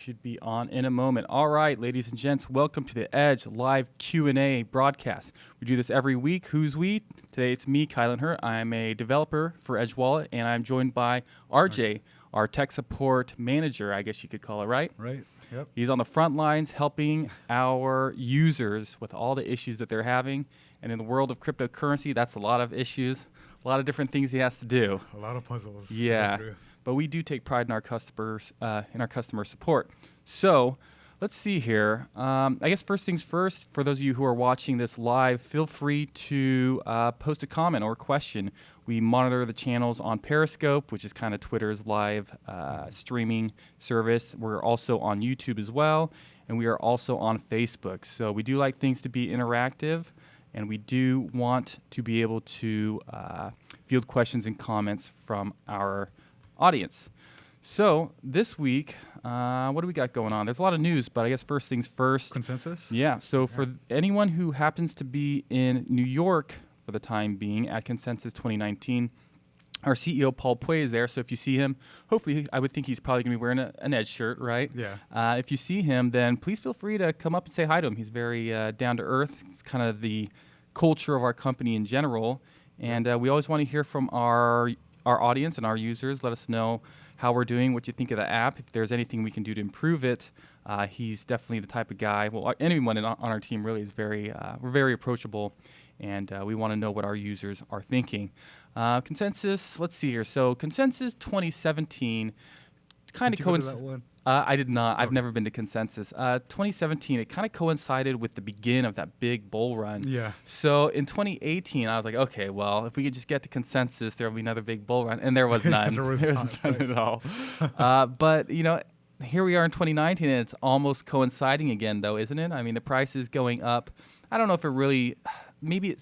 Should be on in a moment. All right, ladies and gents, welcome to the Edge live Q&A broadcast. We do this every week. Who's we? Today it's me, Kylan Hurt. I'm a developer for Edge Wallet, and I'm joined by RJ, our tech support manager, I guess you could call it, right? Right. Yep. He's on the front lines helping our users with all the issues that they're having. And in the world of cryptocurrency, that's a lot of issues, a lot of different things he has to do. A lot of puzzles. Yeah. But we do take pride in our customers, in our customer support. So let's see here. I guess first things first, for those of you who are watching this live, feel free to post a comment or question. We monitor the channels on Periscope, which is kind of Twitter's live streaming service. We're also on YouTube as well, and we are also on Facebook. So we do like things to be interactive, and we do want to be able to field questions and comments from our audience. So this week, what do we got going on? There's a lot of news, but I guess first things first. Consensus? Yeah. So for anyone who happens to be in New York for the time being at Consensus 2019, our CEO Paul Pui is there. So if you see him, hopefully I would think he's probably going to be wearing an Edge shirt, right? Yeah. If you see him, then please feel free to come up and say hi to him. He's very down to earth. It's kind of the culture of our company in general, and we always want to hear from our audience and our users. Let us know how we're doing, what you think of the app, if there's anything we can do to improve it. He's definitely the type of guy, well, anyone on our team really is we're very approachable, and we want to know what our users are thinking. Consensus, let's see here. So Consensus 2017 kind of coincided. I did not. I've never been to Consensus. 2017, it kind of coincided with the begin of that big bull run. Yeah. So in 2018, I was like, okay, well, if we could just get to Consensus, there will be another big bull run. And there was none. there was none at all. But, here we are in 2019, and it's almost coinciding again, though, isn't it? I mean, the price is going up. I don't know if it really, maybe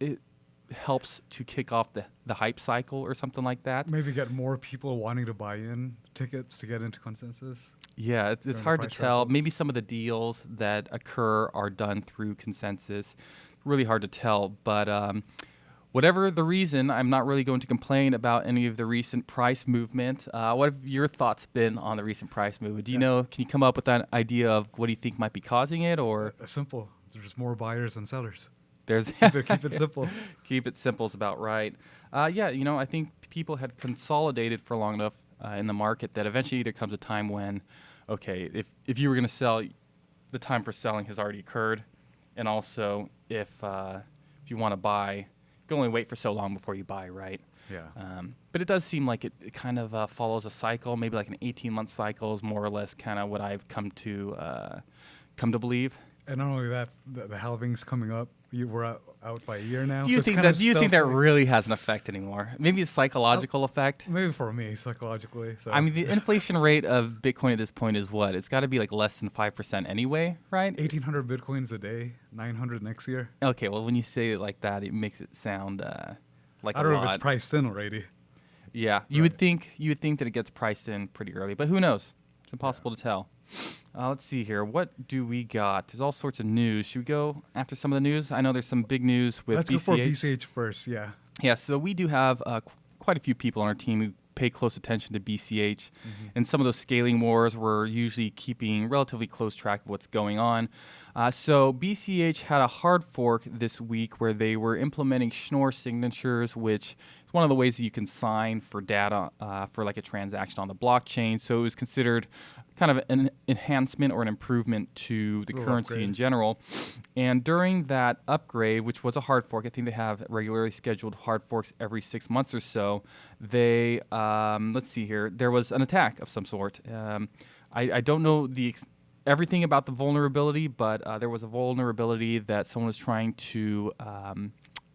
it helps to kick off the hype cycle or something like that. Maybe get more people wanting to buy in tickets to get into Consensus. Yeah, it's hard to tell. Maybe some of the deals that occur are done through Consensus. Really hard to tell. But whatever the reason, I'm not really going to complain about any of the recent price movement. What have your thoughts been on the recent price movement? Do you know, can you come up with an idea of what do you think might be causing it? Or Simple. There's more buyers than sellers. Keep it simple. Keep it simple is about right. I think people had consolidated for long enough in the market that eventually there comes a time when, okay, if you were going to sell, the time for selling has already occurred, and also if you want to buy, you can only wait for so long before you buy, right? Yeah. But it does seem like it kind of follows a cycle, maybe like an 18-month cycle is more or less kind of what I've come to believe. And not only that, the halving's coming up. We're out by a year now. Do you think that really has an effect anymore? Maybe a psychological effect? Maybe for me, psychologically. So. I mean, the inflation rate of Bitcoin at this point is what? It's got to be like less than 5% anyway, right? 1,800 Bitcoins a day, 900 next year. Okay, well, when you say it like that, it makes it sound like I don't know if it's priced in already. Yeah, you would think that it gets priced in pretty early, but who knows? It's impossible to tell. Let's see here. What do we got? There's all sorts of news. Should we go after some of the news? I know there's some big news with BCH. Let's go for BCH first, yeah. Yeah, so we do have quite a few people on our team who pay close attention to BCH. And some of those scaling wars, we're usually keeping relatively close track of what's going on. So BCH had a hard fork this week where they were implementing Schnorr signatures, which is one of the ways that you can sign for data for like a transaction on the blockchain. So it was considered kind of an enhancement or an improvement to the currency in general. And during that upgrade, which was a hard fork, I think they have regularly scheduled hard forks every 6 months or so, they, let's see here, there was an attack of some sort. I don't know everything about the vulnerability, but there was a vulnerability that someone was trying to,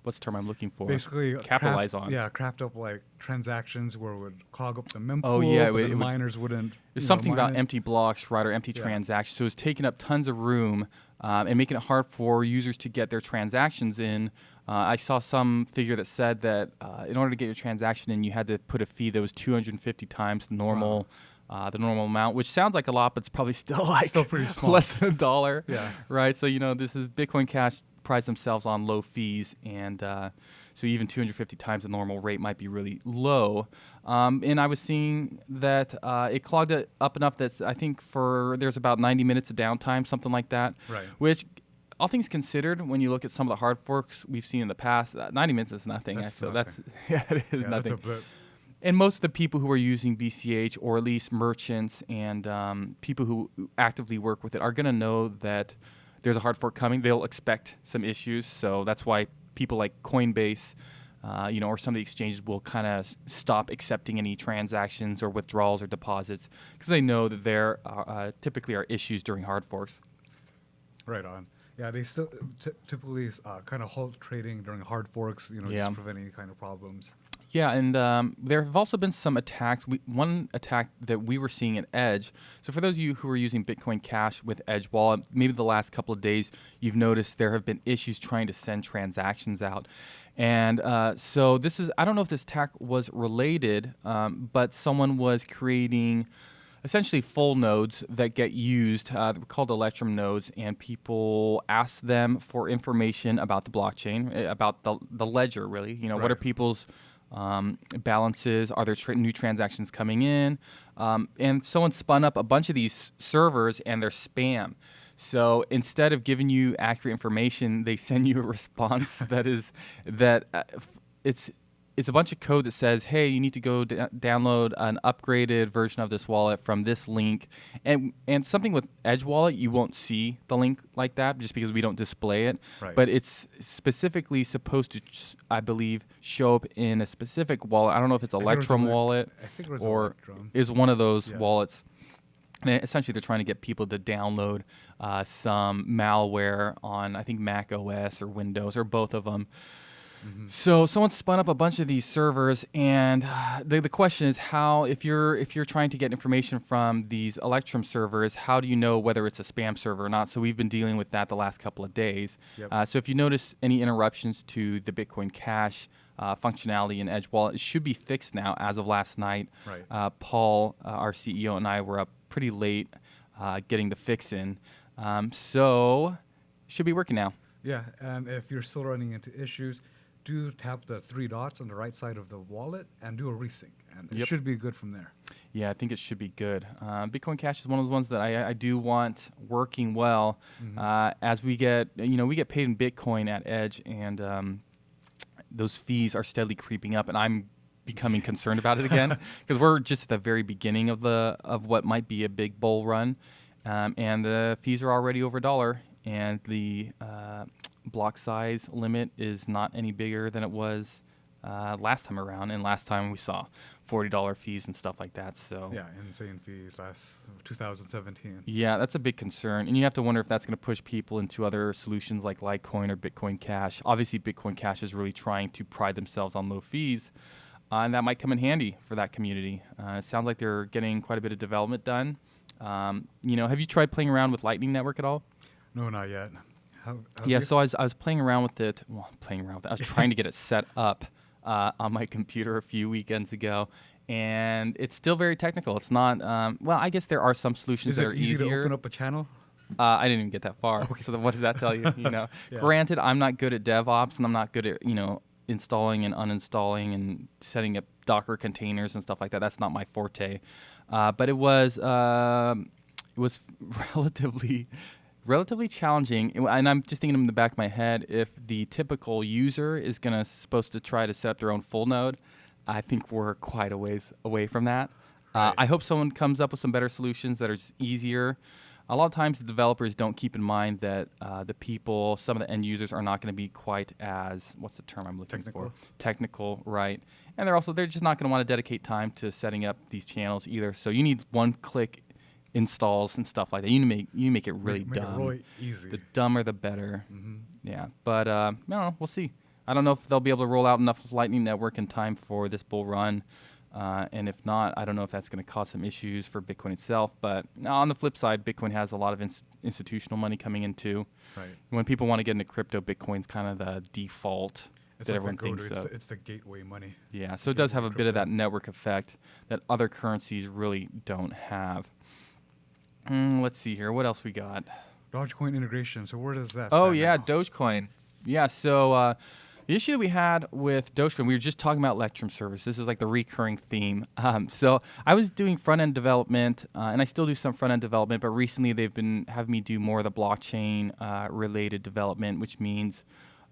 what's the term I'm looking for? Basically, capitalize on. Yeah, craft up like transactions where it would clog up the mempool. Oh yeah, but then miners wouldn't. There's something about empty blocks, right, or empty transactions. So it's taking up tons of room and making it hard for users to get their transactions in. I saw some figure that said that in order to get your transaction in, you had to put a fee that was 250 times the normal. The normal amount, which sounds like a lot, but it's probably still pretty small. Less than $1. Yeah. Right. So this is Bitcoin Cash prides themselves on low fees, and so even 250 times the normal rate might be really low. And I was seeing that it clogged it up enough that I think there's about 90 minutes of downtime, something like that. Right. Which, all things considered, when you look at some of the hard forks we've seen in the past, 90 minutes is nothing. That's I feel nothing. that's it is Yeah, nothing. that's a blip. And most of the people who are using BCH, or at least merchants and people who actively work with it, are going to know that there's a hard fork coming. They'll expect some issues. So that's why people like Coinbase, or some of the exchanges will kind of stop accepting any transactions or withdrawals or deposits because they know that there typically are issues during hard forks. Right on. Yeah, they still typically kind of halt trading during hard forks, just Yeah. to prevent any kind of problems. Yeah, and there have also been some attacks. One attack that we were seeing at Edge. So for those of you who are using Bitcoin Cash with Edge Wallet, maybe the last couple of days you've noticed there have been issues trying to send transactions out. And so this is, I don't know if this attack was related, but someone was creating essentially full nodes that get used. They're called Electrum nodes, and people ask them for information about the blockchain, about the ledger, really. What Right. are people's balances? Are there new transactions coming in? And someone spun up a bunch of these servers, and they're spam. So instead of giving you accurate information, they send you a response it's a bunch of code that says, hey, you need to go download an upgraded version of this wallet from this link. And something with Edge Wallet, you won't see the link like that just because we don't display it. Right. But it's specifically supposed to, I believe, show up in a specific wallet. I don't know if it's I think it was Electrum wallet I think it was or Electrum. is one of those Yeah. wallets. And essentially, they're trying to get people to download some malware on, I think, Mac OS or Windows or both of them. So someone spun up a bunch of these servers, and the question is how, if you're trying to get information from these Electrum servers, how do you know whether it's a spam server or not? So we've been dealing with that the last couple of days. Yep. So if you notice any interruptions to the Bitcoin Cash functionality in Edge Wallet, it should be fixed now as of last night. Right. Paul, our CEO, and I were up pretty late getting the fix in. So should be working now. Yeah, and if you're still running into issues, do tap the three dots on the right side of the wallet and do a resync, and it Yep. should be good from there. Yeah, I think it should be good. Bitcoin Cash is one of those ones that I do want working well. As we get paid in Bitcoin at Edge, and those fees are steadily creeping up, and I'm becoming concerned about it again because we're just at the very beginning of what might be a big bull run, and the fees are already over $1, and the block size limit is not any bigger than it was last time around, and last time we saw $40 fees and stuff like that. So Yeah, insane fees last 2017. yeah, that's a big concern, and you have to wonder if that's going to push people into other solutions like Litecoin or Bitcoin Cash. Obviously, Bitcoin Cash is really trying to pride themselves on low fees, and that might come in handy for that community. It sounds like they're getting quite a bit of development done. Have you tried playing around with Lightning Network at all? No, not yet. Have Yeah, you? so I was playing around with it. Well, playing around with it. I was trying to get it set up on my computer a few weekends ago, and it's still very technical. It's not. Well, I guess there are some solutions Is that it are easy easier. to open up a channel? I didn't even get that far. So then what does that tell you? Yeah. Granted, I'm not good at DevOps, and I'm not good at installing and uninstalling and setting up Docker containers and stuff like that. That's not my forte. But it was relatively challenging, and I'm just thinking in the back of my head, if the typical user is supposed to try to set up their own full node, I think we're quite a ways away from that. Right. I hope someone comes up with some better solutions that are just easier. A lot of times the developers don't keep in mind that some of the end users are not going to be quite as, what's the term I'm looking for? Technical, right. And they're just not going to want to dedicate time to setting up these channels either. So you need one-click installs and stuff like that. You need to make it really Make dumb. it really easy. The dumber the better. Mhm. Yeah, but I don't know. We'll see. I don't know if they'll be able to roll out enough Lightning Network in time for this bull run. And if not, I don't know if that's going to cause some issues for Bitcoin itself. But on the flip side, Bitcoin has a lot of institutional money coming in too. Right. When people want to get into crypto, Bitcoin's kind of the default It's that like everyone the go-to. thinks of. It's the gateway money. Yeah, so it does have a bit of that crypto. network effect that other currencies really don't have. Let's see here. What else we got? Dogecoin integration. So where does that Oh stand yeah, now? Dogecoin. Yeah, so the issue that we had with Dogecoin, we were just talking about Electrum service. This is like the recurring theme. So I was doing front end development, and I still do some front end development, but recently they've been having me do more of the blockchain related development, which means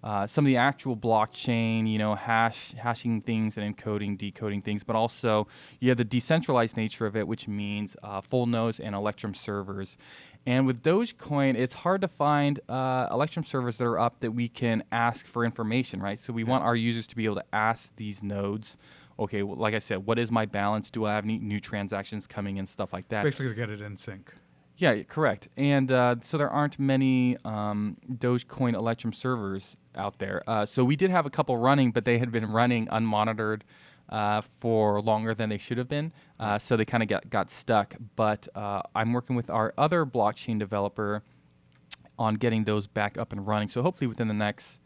some of the actual blockchain, hashing things and encoding, decoding things, but also you have the decentralized nature of it, which means full nodes and Electrum servers. And with Dogecoin, it's hard to find Electrum servers that are up that we can ask for information, right? So we want our users to be able to ask these nodes, okay, well, like I said, what is my balance? Do I have any new transactions coming in, stuff like that? Basically to get it in sync. Yeah, correct. And so there aren't many Dogecoin Electrum servers out there. So we did have a couple running, but they had been running unmonitored for longer than they should have been. So they kind of got stuck. But I'm working with our other blockchain developer on getting those back up and running. So hopefully within the next,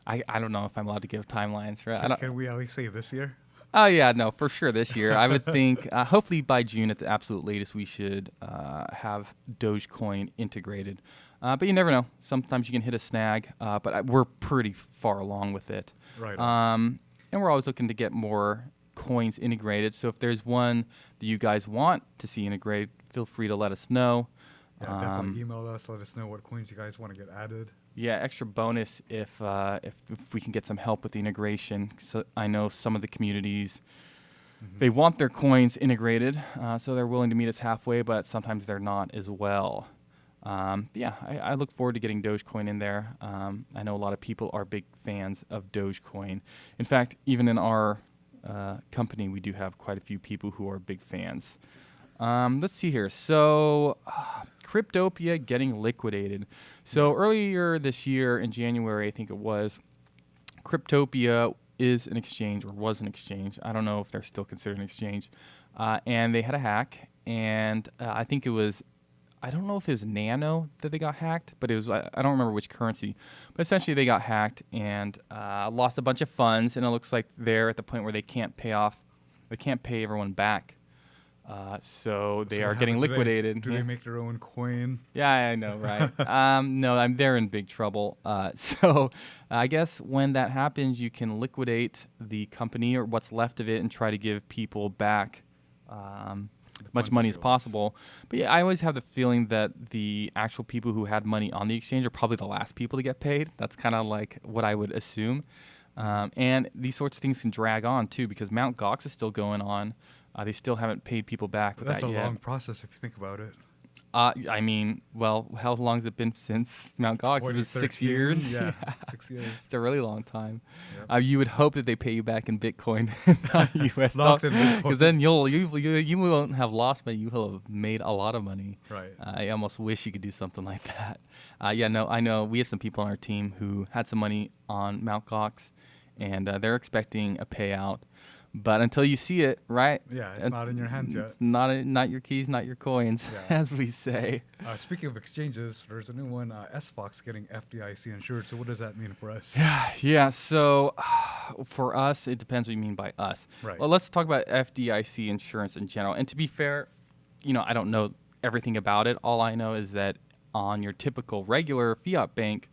I don't know if I'm allowed to give timelines, right? Can we at least say this year? Oh, yeah, no, for sure this year. I would think hopefully by June at the absolute latest we should have Dogecoin integrated. But you never know. Sometimes you can hit a snag, but we're pretty far along with it. Right. And we're always looking to get more coins integrated. So if there's one that you guys want to see integrated, feel free to let us know. Yeah, definitely email us. Let us know what coins you guys want to get added. Yeah, extra bonus if we can get some help with the integration. So I know some of the communities, they want their coins integrated, so they're willing to meet us halfway, but sometimes they're not as well. Yeah, I look forward to getting Dogecoin in there. I know a lot of people are big fans of Dogecoin. In fact, even in our company, we do have quite a few people who are big fans. Let's see here. So, Cryptopia getting liquidated. So earlier this year in January, I think it was, Cryptopia is an exchange or was an exchange. I don't know if they're still considered an exchange. And they had a hack, and I think it was, I don't know if it was Nano that they got hacked, but it was, I don't remember which currency. But essentially they got hacked and lost a bunch of funds, and it looks like they're at the point where they can't pay everyone back. So they are getting liquidated. Do they make their own coin? Yeah, I know, right? No, they're in big trouble. So I guess when that happens, you can liquidate the company or what's left of it and try to give people back much money as possible. But yeah, I always have the feeling that the actual people who had money on the exchange are probably the last people to get paid. That's kind of like what I would assume. And these sorts of things can drag on too, because Mt. Gox is still going on. They still haven't paid people back with that yet. That's a long process if you think about it. I mean, well, how long has it been since Mt. Gox? It was 6 years. Yeah, 6 years. It's a really long time. Yep. You would hope that they pay you back in Bitcoin, not US Locked dollars, in Bitcoin. because then you won't have lost money. You will have made a lot of money. Right. I almost wish you could do something like that. Yeah, no, I know we have some people on our team who had some money on Mt. Gox, and they're expecting a payout. But until you see it, right? Yeah, it's not in your hands yet. It's not your keys, not your coins, Yeah. as we say. Speaking of exchanges, there's a new one, SFOX getting FDIC insured. So what does that mean for us? Yeah. So for us, it depends what you mean by us. Right. Well, let's talk about FDIC insurance in general. And to be fair, I don't know everything about it. All I know is that on your typical regular Fiat bank,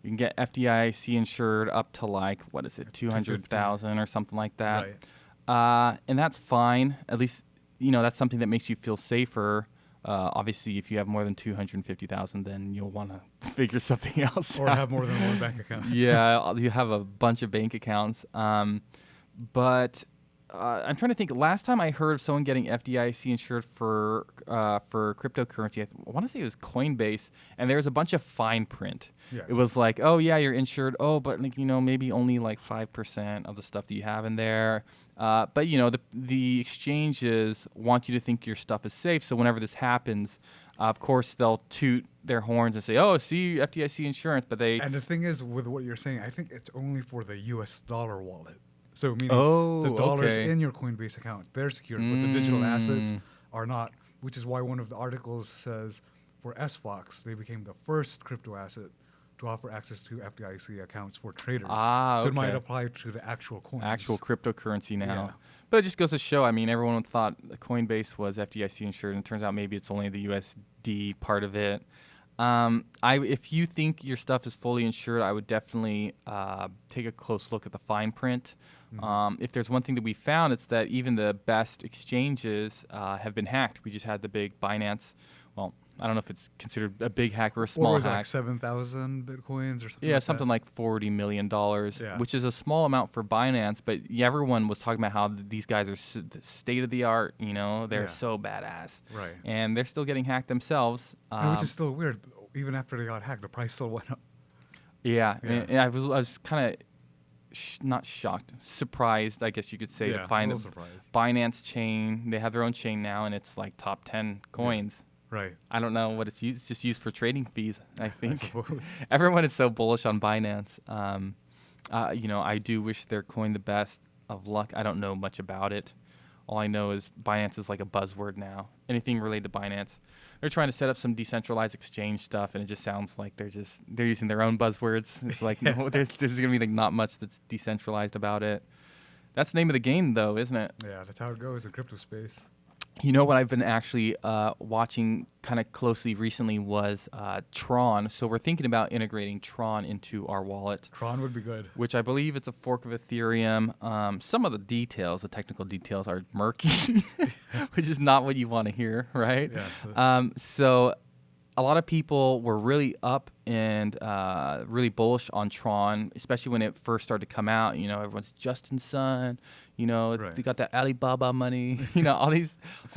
you can get FDIC insured up to like, what is it, 200,000 or something like that. Right. And that's fine. At least, that's something that makes you feel safer. Obviously, if you have more than 250,000, then you'll want to figure something else Or out. have more than one bank account. Yeah, you have a bunch of bank accounts. But I'm trying to think. Last time I heard of someone getting FDIC insured for cryptocurrency, I want to say it was Coinbase, and there was a bunch of fine print. Yeah. It was like, oh yeah, you're insured. Oh, but maybe only like 5% of the stuff that you have in there. But the exchanges want you to think your stuff is safe. So whenever this happens, of course they'll toot their horns and say, "Oh, see, FDIC insurance." But And the thing is, with what you're saying, I think it's only for the U.S. dollar wallet. So meaning the dollars in your Coinbase account, they're secured, but the digital assets are not. Which is why one of the articles says for SFOX, they became the first crypto asset to offer access to FDIC accounts for traders. So it might apply to the actual coins. Actual cryptocurrency now. Yeah. But it just goes to show, everyone thought Coinbase was FDIC insured, and it turns out maybe it's only the USD part of it. If you think your stuff is fully insured, I would definitely take a close look at the fine print. If there's one thing that we found, it's that even the best exchanges have been hacked. We just had the big Binance. Well, I don't know if it's considered a big hack or a small what was hack. It, like 7,000 bitcoins or something? Yeah, like something that? like $40 million, Yeah. which is a small amount for Binance, but everyone was talking about how these guys are state of the art, they're Yeah. so badass. Right. And they're still getting hacked themselves. And which is still weird. Even after they got hacked, the price still went up. Yeah, Yeah. and I was kind of not shocked, surprised, I guess you could say, Yeah, to find a a little surprised. Binance chain. They have their own chain now, and it's like top 10 coins. Right. I don't know what it's used. It's just used for trading fees, I think. suppose. Everyone is so bullish on Binance. I do wish their coin the best of luck. I don't know much about it. All I know is Binance is like a buzzword now. Anything related to Binance. They're trying to set up some decentralized exchange stuff, and it just sounds like they're using their own buzzwords. It's like no, there's gonna be like not much that's decentralized about it. That's the name of the game, though, isn't it? Yeah, that's how it goes in crypto space. You know what I've been actually watching kind of closely recently was Tron. So we're thinking about integrating Tron into our wallet, Tron would be good. which I believe it's a fork of Ethereum. Some of the details, the technical details, are murky, which is not what you want to hear, right? Yeah. So a lot of people were really up and really bullish on Tron, especially when it first started to come out. Everyone's Justin Sun. Right. They got that Alibaba money.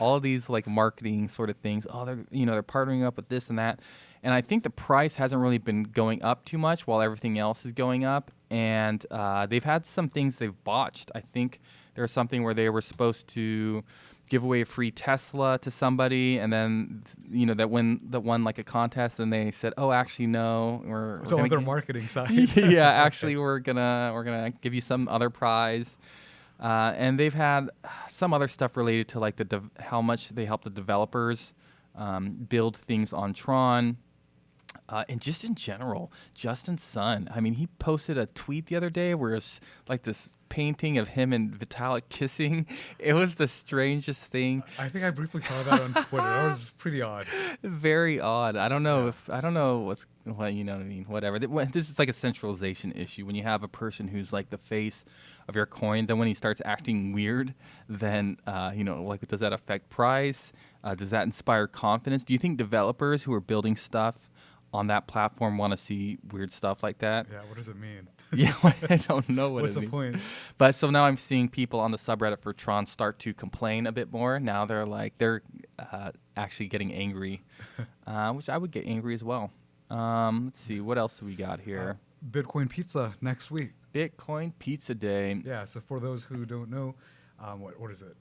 all these like marketing sort of things. Oh, they're partnering up with this and that. And I think the price hasn't really been going up too much while everything else is going up. And they've had some things they've botched. I think there was something where they were supposed to give away a free Tesla to somebody, and then that won like a contest, and they said, "Oh, actually, no, we're on their marketing side. yeah, actually, we're gonna give you some other prize." And they've had some other stuff related to like how much they help the developers build things on Tron. And just in general, Justin Sun. I mean, he posted a tweet the other day where it's like this painting of him and Vitalik kissing. It was the strangest thing. I think I briefly saw that on Twitter. That was pretty odd. Very odd. I don't know what you know what I mean. Whatever. This is like a centralization issue. When you have a person who's like the face of your coin, then when he starts acting weird, then like does that affect price? Does that inspire confidence? Do you think developers who are building stuff on that platform want to see weird stuff like that? Yeah, what does it mean? Yeah, I don't know What's the point? But so now I'm seeing people on the subreddit for Tron start to complain a bit more. Now they're actually getting angry, which I would get angry as well. Let's see, what else do we got here? Bitcoin Pizza next week. Bitcoin Pizza Day. Yeah, so for those who don't know, what is it?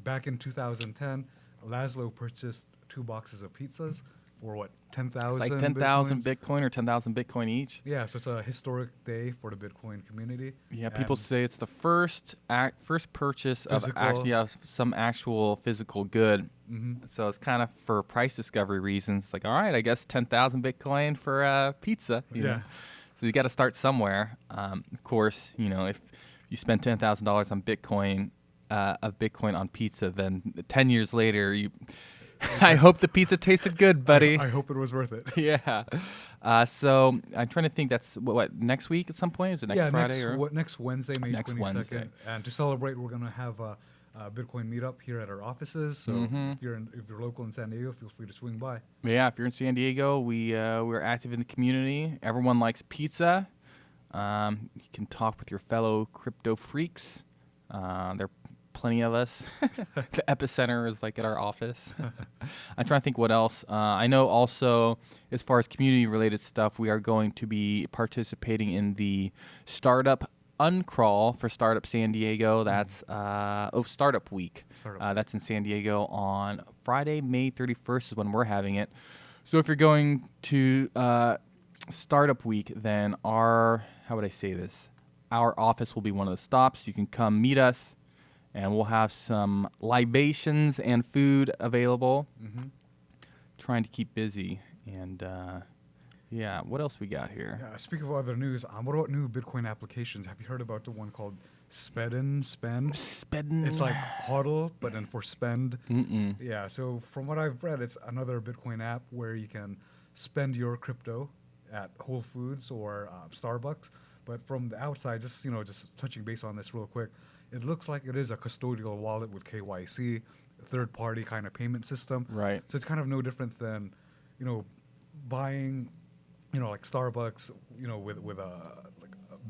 Back in 2010, Laszlo purchased 2 boxes of pizzas for what, 10,000? Like 10,000 Bitcoin or 10,000 Bitcoin each. Yeah, so it's a historic day for the Bitcoin community. Yeah, people say it's the first purchase of some actual physical good. Mm-hmm. So it's kind of for price discovery reasons. Like, all right, I guess 10,000 Bitcoin for pizza. You know? So you got to start somewhere. Of course, if you spend $10,000 on Bitcoin, on pizza, then 10 years later I hope the pizza tasted good, buddy. I hope it was worth it. Yeah. So I'm trying to think. That's what next week at some point? Is it next Friday? Next Wednesday, May 22nd. Wednesday. And to celebrate, we're gonna have a Bitcoin meetup here at our offices. So if you're local in San Diego, feel free to swing by. Yeah, if you're in San Diego, we're active in the community. Everyone likes pizza. You can talk with your fellow crypto freaks. There are plenty of us. The epicenter is like at our office. I'm trying to think what else. I know also, as far as community-related stuff, we are going to be participating in the Startup Uncrawl for Startup San Diego. That's Startup Week. That's in San Diego on Friday, May 31st is when we're having it. So if you're going to Startup Week, then how would I say this? Our office will be one of the stops. You can come meet us, and we'll have some libations and food available. Mm-hmm. Trying to keep busy. And yeah, what else we got here? Yeah, speaking of other news, what about new Bitcoin applications? Have you heard about the one called Spend? It's like HODL, but then for spend. Mm-mm. Yeah, so from what I've read, it's another Bitcoin app where you can spend your crypto at Whole Foods or Starbucks. But from the outside, just touching base on this real quick, it looks like it is a custodial wallet with KYC, third-party kind of payment system. Right. So it's kind of no different than, buying, like Starbucks, with a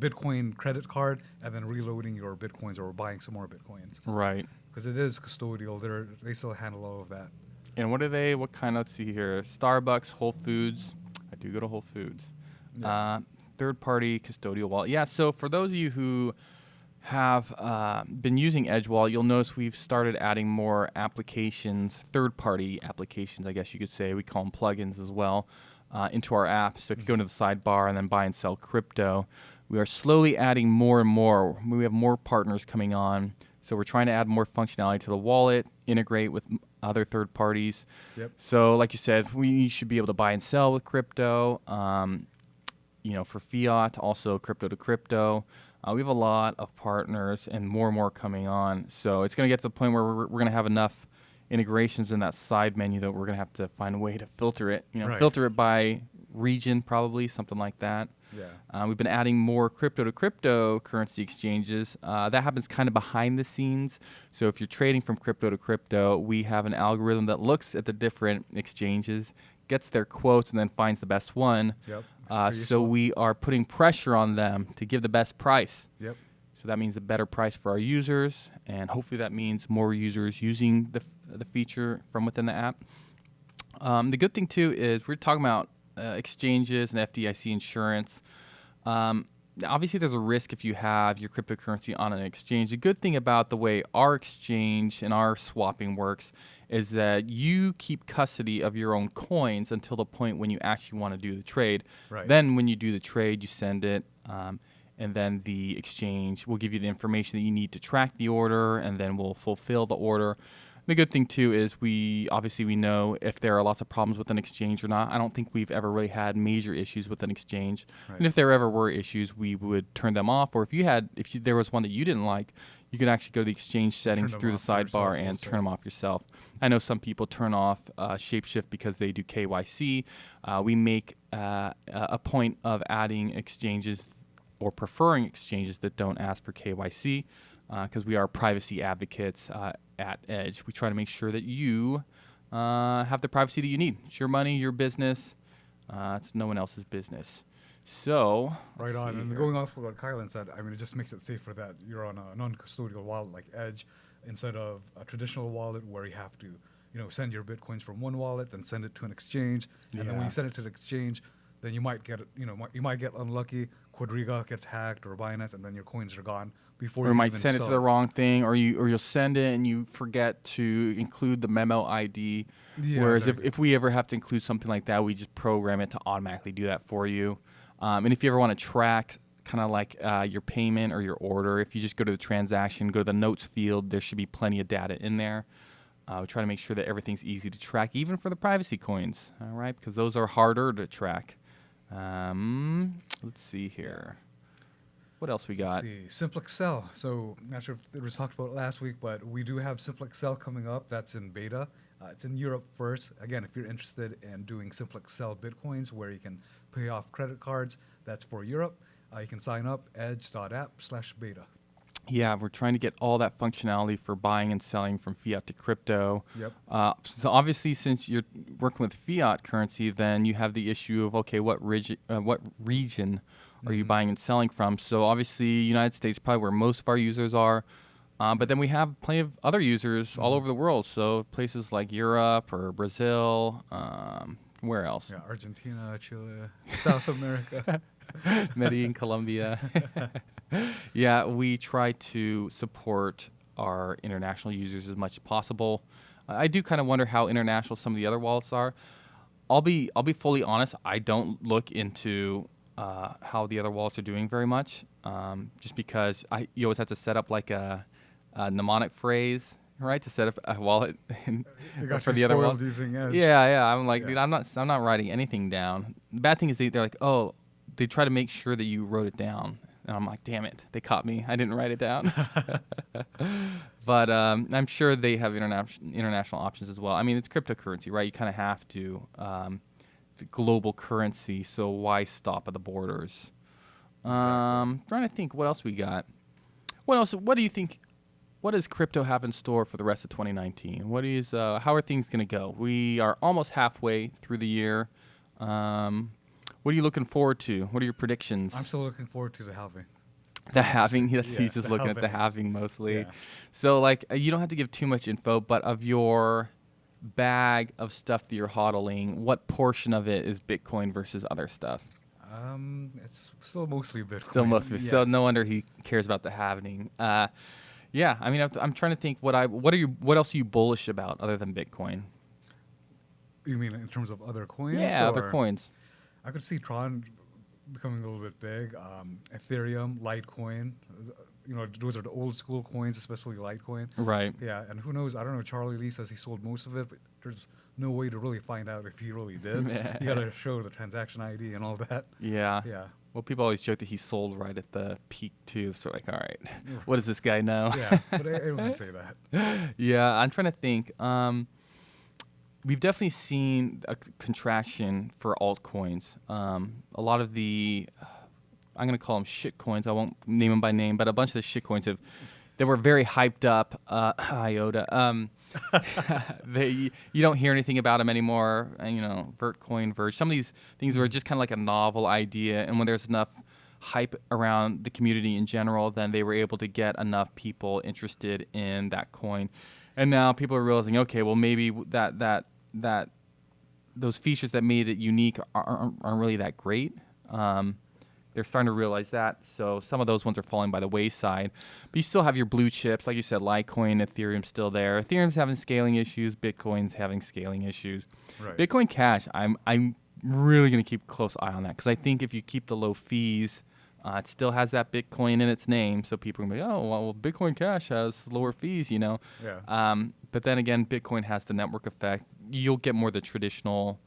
Bitcoin credit card and then reloading your Bitcoins or buying some more Bitcoins. Right. Because it is custodial. They still handle all of that. And what are they? What kind? Let's see here. Starbucks, Whole Foods. I do go to Whole Foods. Yeah. Third-party custodial wallet. Yeah. So for those of you who have been using Edge Wallet, you'll notice we've started adding more applications, third-party applications, I guess you could say. We call them plugins as well, into our app. So if you go into the sidebar and then buy and sell crypto, we are slowly adding more and more. We have more partners coming on. So we're trying to add more functionality to the wallet, integrate with other third parties. Yep. So like you said, we should be able to buy and sell with crypto, for fiat, also crypto to crypto. We have a lot of partners and more coming on. So it's going to get to the point where we're going to have enough integrations in that side menu that we're going to have to find a way to filter it. Filter it by region, probably, something like that. Yeah. We've been adding more crypto to cryptocurrency exchanges. That happens kind of behind the scenes. So if you're trading from crypto to crypto, we have an algorithm that looks at the different exchanges, gets their quotes, and then finds the best one. Yep. So we are putting pressure on them to give the best price. Yep. So that means a better price for our users, and hopefully that means more users using the feature from within the app. The good thing too is we're talking about exchanges and FDIC insurance. Obviously, there's a risk if you have your cryptocurrency on an exchange. The good thing about the way our exchange and our swapping works is that you keep custody of your own coins until the point when you actually want to do the trade. Right. Then when you do the trade, you send it, and then the exchange will give you the information that you need to track the order, and then we'll fulfill the order. The good thing, too, is we know if there are lots of problems with an exchange or not. I don't think we've ever really had major issues with an exchange. Right. And if there ever were issues, we would turn them off. Or if there was one that you didn't like, you could actually go to the exchange settings through the sidebar and turn them off yourself. I know some people turn off Shapeshift because they do KYC. We make a point of adding exchanges or preferring exchanges that don't ask for KYC. Because we are privacy advocates at Edge. We try to make sure that you have the privacy that you need. It's your money, your business. It's no one else's business. So, right on. And going off what Kylan said, it just makes it safer that you're on a non-custodial wallet like Edge instead of a traditional wallet where you have to, send your Bitcoins from one wallet, then send it to an exchange. And then when you send it to the exchange, then you might get, you might get unlucky. Quadriga gets hacked or Binance, and then your coins are gone before. Or you might send it to the wrong thing, or you'll send it and you forget to include the memo ID. Yeah, whereas if we ever have to include something like that, we just program it to automatically do that for you. And if you ever want to track kind of like your payment or your order, if you just go to the transaction, go to the notes field, there should be plenty of data in there. We try to make sure that everything's easy to track, even for the privacy coins, all right? Because those are harder to track. Let's see here. What else we got? Let's see, SimplexCell. So, not sure if it was talked about last week, but we do have SimplexCell coming up. That's in beta. It's in Europe first. Again, if you're interested in doing SimplexCell Bitcoins, where you can pay off credit cards, that's for Europe. You can sign up, edge.app/beta. Yeah, we're trying to get all that functionality for buying and selling from fiat to crypto. Yep. So obviously, since you're working with fiat currency, then you have the issue of, okay, what region are you buying and selling from? So obviously, United States probably where most of our users are. But then we have plenty of other users all over the world. So places like Europe or Brazil. Where else? Yeah, Argentina, Chile, South America. Medellin, Colombia. Yeah, we try to support our international users as much as possible. I do kind of wonder how international some of the other wallets are. I'll be fully honest. I don't look into how the other wallets are doing very much, just because you always have to set up like a mnemonic phrase, right, to set up a wallet for the other wallet. Using Edge. Yeah. I'm like, dude, I'm not writing anything down. The bad thing is they're like, oh, they try to make sure that you wrote it down. And I'm like, damn it, they caught me. I didn't write it down. But I'm sure they have international options as well. I mean, it's cryptocurrency, right? You kind of have to global currency, so why stop at the borders? Exactly. Trying to think what else we got. What else? What do you think? What does crypto have in store for the rest of 2019? How are things going to go? We are almost halfway through the year. What are you looking forward to? What are your predictions? I'm still looking forward to the halving. The halving. Yeah, He's just the looking at the halving. halving mostly. Yeah. So like, you don't have to give too much info, but of your bag of stuff that you're hodling, what portion of it is Bitcoin versus other stuff? It's still mostly Bitcoin. Still mostly. Yeah. So no wonder he cares about the halving. Yeah, I mean, I'm trying to think what else are you bullish about other than Bitcoin? You mean in terms of other coins? Yeah, other or- coins. I could see Tron becoming a little bit big. Ethereum, Litecoin. Those are the old school coins, especially Litecoin. Right. Yeah, and who knows? I don't know. Charlie Lee says he sold most of it, but there's no way to really find out if he really did. You gotta show the transaction ID and all that. Yeah. Yeah. Well, people always joke that he sold right at the peak too. So like, all right, what does this guy know? Yeah, but everyone can say that. Yeah, I'm trying to think. We've definitely seen a contraction for altcoins. A lot of the, I'm going to call them shit coins. I won't name them by name, but a bunch of the shit coins they were very hyped up. IOTA. You don't hear anything about them anymore. Vertcoin, Verge. Some of these things were just kind of like a novel idea, and when there's enough hype around the community in general, then they were able to get enough people interested in that coin. And now people are realizing, okay, well maybe that those features that made it unique aren't really that great. They're starting to realize that. So some of those ones are falling by the wayside. But you still have your blue chips, like you said, Litecoin, Ethereum's still there. Ethereum's having scaling issues. Bitcoin's having scaling issues. Right. Bitcoin Cash, I'm really going to keep a close eye on that because I think if you keep the low fees, it still has that Bitcoin in its name. So people are going to be, oh, well, Bitcoin Cash has lower fees, Yeah. But then again, Bitcoin has the network effect. You'll get more of the traditional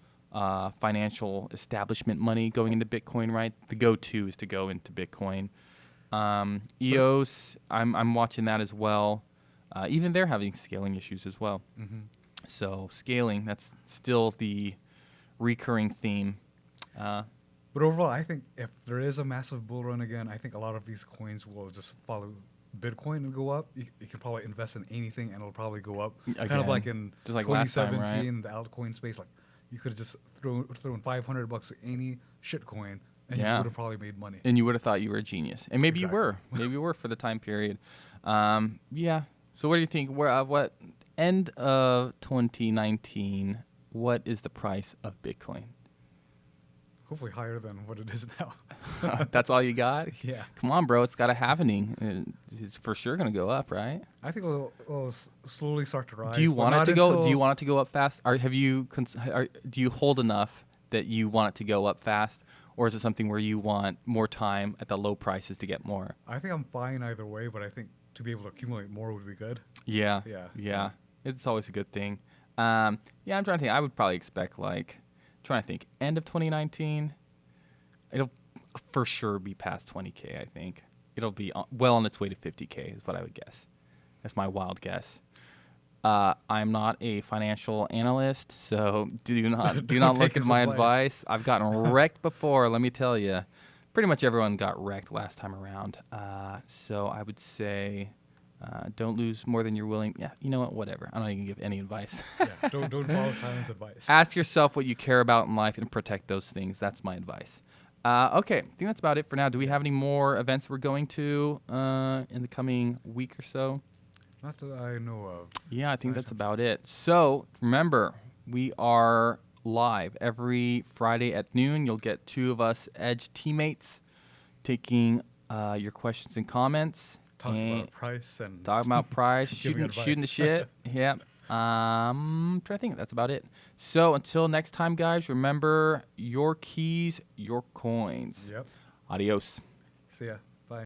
financial establishment money going into Bitcoin, right? The go-to is to go into Bitcoin. EOS, I'm watching that as well. Even they're having scaling issues as well. Mm-hmm. So scaling, that's still the recurring theme. But overall, I think if there is a massive bull run again, I think a lot of these coins will just follow Bitcoin and go up. You can probably invest in anything and it'll probably go up. Again, kind of like in just like last time, 2017, right? the altcoin space. Like you could have just thrown $500 at any shit coin and Yeah. you would have probably made money. And you would have thought you were a genius. And maybe Exactly. you were. Maybe you were for the time period. Yeah. So what do you think? What end of 2019, what is the price of Bitcoin? Hopefully higher than what it is now. That's all you got? Yeah. Come on, bro. It's got a happening. It's for sure going to go up, right? I think it'll slowly start to rise. Do you but want it not to go? Do until- you want it to go up fast? Or do you hold enough that you want it to go up fast, or is it something where you want more time at the low prices to get more? I think I'm fine either way, but I think to be able to accumulate more would be good. Yeah. Yeah, Yeah. so- It's always a good thing. Yeah, I'm trying to think. I would probably expect end of 2019. It'll for sure be past 20K, I think. It'll be well on its way to 50K is what I would guess. That's my wild guess. I'm not a financial analyst, so do not Don't look take at his my advice. advice. I've gotten wrecked before, let me tell you. Pretty much everyone got wrecked last time around. So I would say don't lose more than you're willing. Yeah, you know what? Whatever. I'm not even gonna give any advice. Yeah, don't follow Tylen's advice. Ask yourself what you care about in life and protect those things. That's my advice. Okay, I think that's about it for now. Do we have any more events we're going to in the coming week or so? Not that I know of. Yeah, I think that's about it. So remember, we are live every Friday at noon. You'll get two of us Edge teammates taking your questions and comments. Talking about price and Talking about price, Giving shooting the advice. shit. Yeah. Trying to think. That's about it. So until next time, guys, remember your keys, your coins. Yep. Adios. See ya.